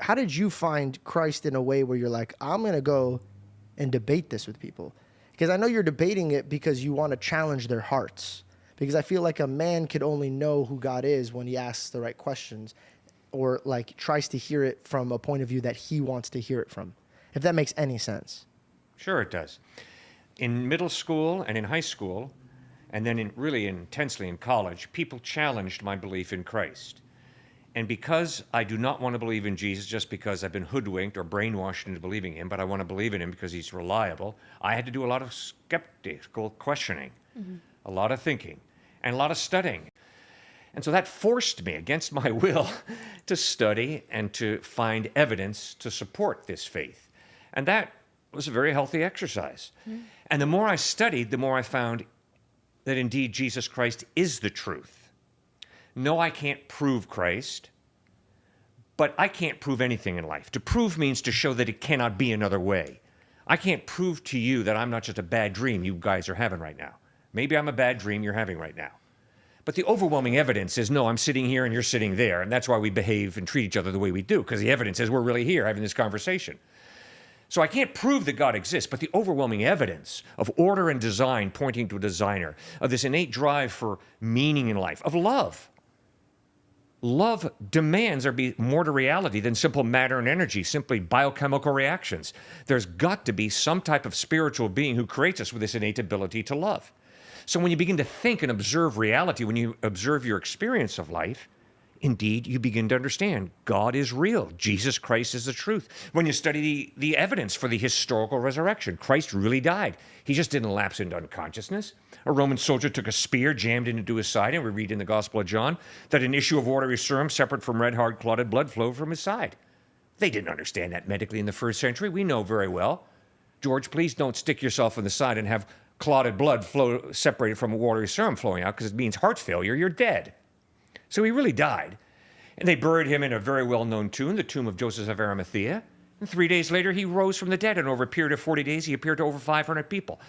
how did you find Christ in a way where you're like, I'm going to go and debate this with people? Because I know you're debating it because you want to challenge their hearts. Because I feel like a man could only know who God is when he asks the right questions, or like tries to hear it from a point of view that he wants to hear it from, if that makes any sense. Sure it does. In middle school and in high school, and then really intensely in college, people challenged my belief in Christ. And because I do not want to believe in Jesus just because I've been hoodwinked or brainwashed into believing him, but I want to believe in him because he's reliable, I had to do a lot of skeptical questioning, a lot of thinking, and a lot of studying. And so that forced me, against my will, to study and to find evidence to support this faith. And that was a very healthy exercise. And the more I studied, the more I found that indeed Jesus Christ is the truth. No, I can't prove Christ, but I can't prove anything in life. To prove means to show that it cannot be another way. I can't prove to you that I'm not just a bad dream you guys are having right now. Maybe I'm a bad dream you're having right now. But the overwhelming evidence is, no, I'm sitting here and you're sitting there, and that's why we behave and treat each other the way we do, because the evidence is we're really here having this conversation. So I can't prove that God exists, but the overwhelming evidence of order and design pointing to a designer, of this innate drive for meaning in life, of love. Love demands there be more to reality than simple matter and energy, simply biochemical reactions. There's got to be some type of spiritual being who creates us with this innate ability to love. So when you begin to think and observe reality, when you observe your experience of life, indeed, you begin to understand God is real. Jesus Christ is the truth. When you study the evidence for the historical resurrection, Christ really died. He just didn't lapse into unconsciousness. A Roman soldier took a spear, jammed it into his side, and we read in the Gospel of John that an issue of watery serum separate from red, hard, clotted blood flowed from his side. They didn't understand that medically in the first century. We know very well. George, please don't stick yourself in the side and have clotted blood flow separated from a watery serum flowing out, because it means heart failure. You're dead. So he really died. And they buried him in a very well-known tomb, the tomb of Joseph of Arimathea. And 3 days later, he rose from the dead, and over a period of 40 days, he appeared to over 500 people.